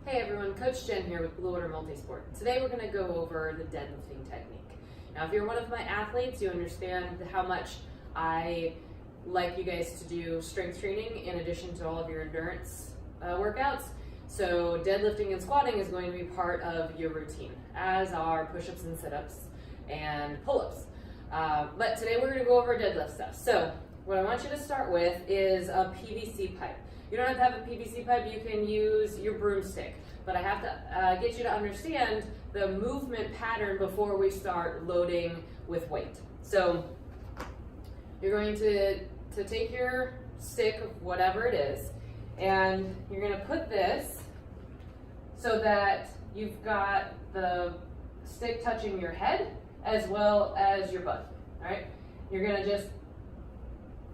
Hey everyone, Coach Jen here with Blue Water Multisport. Today we're going to go over the deadlifting technique. Now if you're one of my athletes, you understand how much I like you guys to do strength training in addition to all of your endurance workouts. So deadlifting and squatting is going to be part of your routine, as are push-ups and sit-ups and pull-ups. But today we're going to go over deadlift stuff. So what I want you to start with is a PVC pipe. You don't have to have a PVC pipe, you can use your broomstick. But I have to get you to understand the movement pattern before we start loading with weight. So you're going to take your stick, whatever it is, and you're going to put this so that you've got the stick touching your head as well as your butt. All right? You're going to just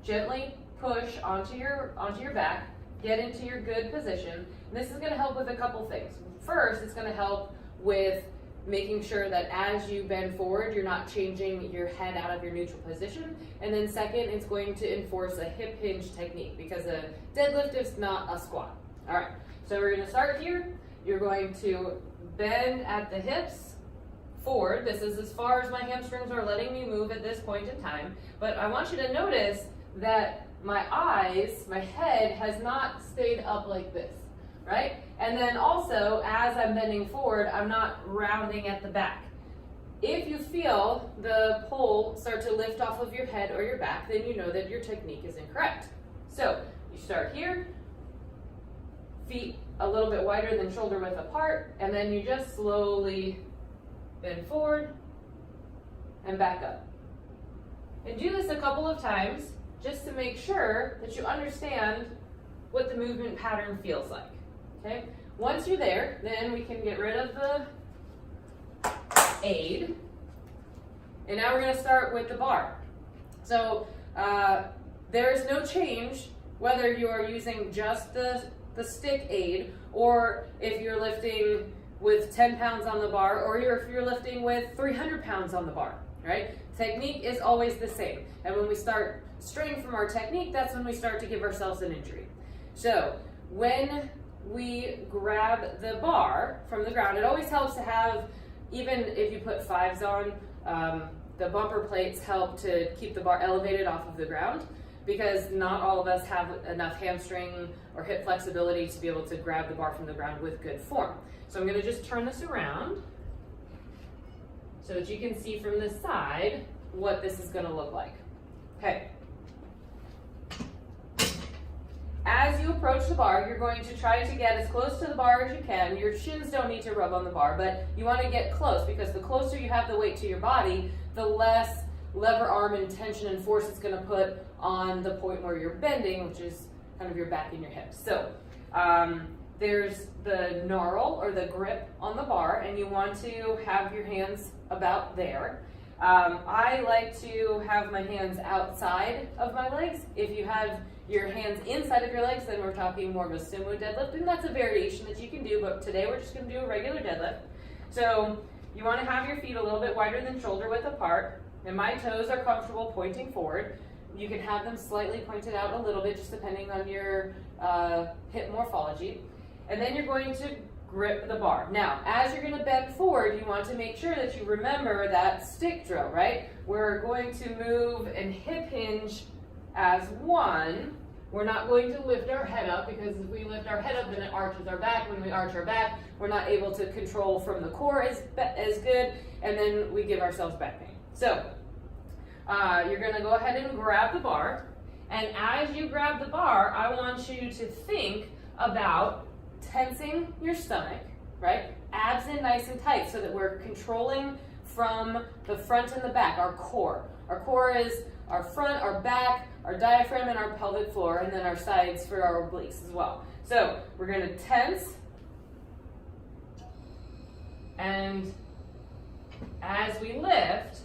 gently push onto your back, get into your good position. And this is going to help with a couple things. First, it's going to help with making sure that as you bend forward, you're not changing your head out of your neutral position. And then second, it's going to enforce a hip hinge technique because a deadlift is not a squat. All right, so we're going to start here. You're going to bend at the hips forward. This is as far as my hamstrings are letting me move at this point in time. But I want you to notice that my head has not stayed up like this, right? And then also, as I'm bending forward, I'm not rounding at the back. If you feel the pole start to lift off of your head or your back, then you know that your technique is incorrect. So you start here, feet a little bit wider than shoulder width apart, and then you just slowly bend forward and back up. And do this a couple of times just to make sure that you understand what the movement pattern feels like. Okay? Once you're there, then we can get rid of the aid. And now we're going to start with the bar. So there is no change whether you are using just the stick aid or if you're lifting with 10 pounds on the bar or if you're lifting with 300 pounds on the bar. Right? Technique is always the same. And when we start straying from our technique, that's when we start to give ourselves an injury. So when we grab the bar from the ground, it always helps to have, even if you put fives on, the bumper plates help to keep the bar elevated off of the ground because not all of us have enough hamstring or hip flexibility to be able to grab the bar from the ground with good form. So I'm going to just turn this around so that you can see from the side what this is going to look like. Okay. As you approach the bar, you're going to try to get as close to the bar as you can. Your shins don't need to rub on the bar, but you want to get close because the closer you have the weight to your body, the less lever arm and tension and force it's going to put on the point where you're bending, which is kind of your back and your hips. So there's the knurl or the grip on the bar, and you want to have your hands about there. I like to have my hands outside of my legs. If you have your hands inside of your legs, then we're talking more of a sumo deadlift, and that's a variation that you can do, but today we're just going to do a regular deadlift. So you want to have your feet a little bit wider than shoulder width apart, and my toes are comfortable pointing forward. You can have them slightly pointed out a little bit, just depending on your hip morphology. And then you're going to grip the bar. Now, as you're going to bend forward, you want to make sure that you remember that stick drill, right? We're going to move and hip hinge as one. We're not going to lift our head up because if we lift our head up, then it arches our back. When we arch our back, we're not able to control from the core as good, and then we give ourselves back pain. So you're going to go ahead and grab the bar, and as you grab the bar, I want you to think about tensing your stomach, right? Abs in nice and tight so that we're controlling from the front and the back, our core. Our core is our front, our back, our diaphragm, and our pelvic floor, and then our sides for our obliques as well. So we're going to tense, and as we lift,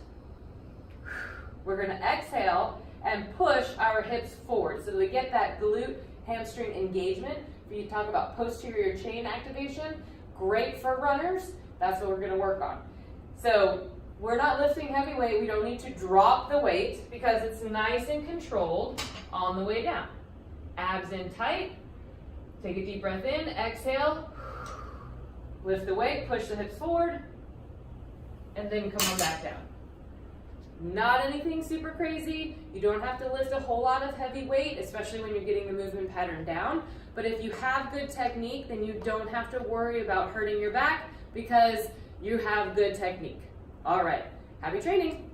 we're going to exhale and push our hips forward so that we get that glute hamstring engagement. If you talk about posterior chain activation, great for runners. That's what we're going to work on. So we're not lifting heavy weight. We don't need to drop the weight because it's nice and controlled on the way down. Abs in tight. Take a deep breath in. Exhale. Lift the weight, push the hips forward, and then come on back down. Not anything super crazy. You don't have to lift a whole lot of heavy weight, especially when you're getting the movement pattern down. But if you have good technique, then you don't have to worry about hurting your back because you have good technique. All right, happy training.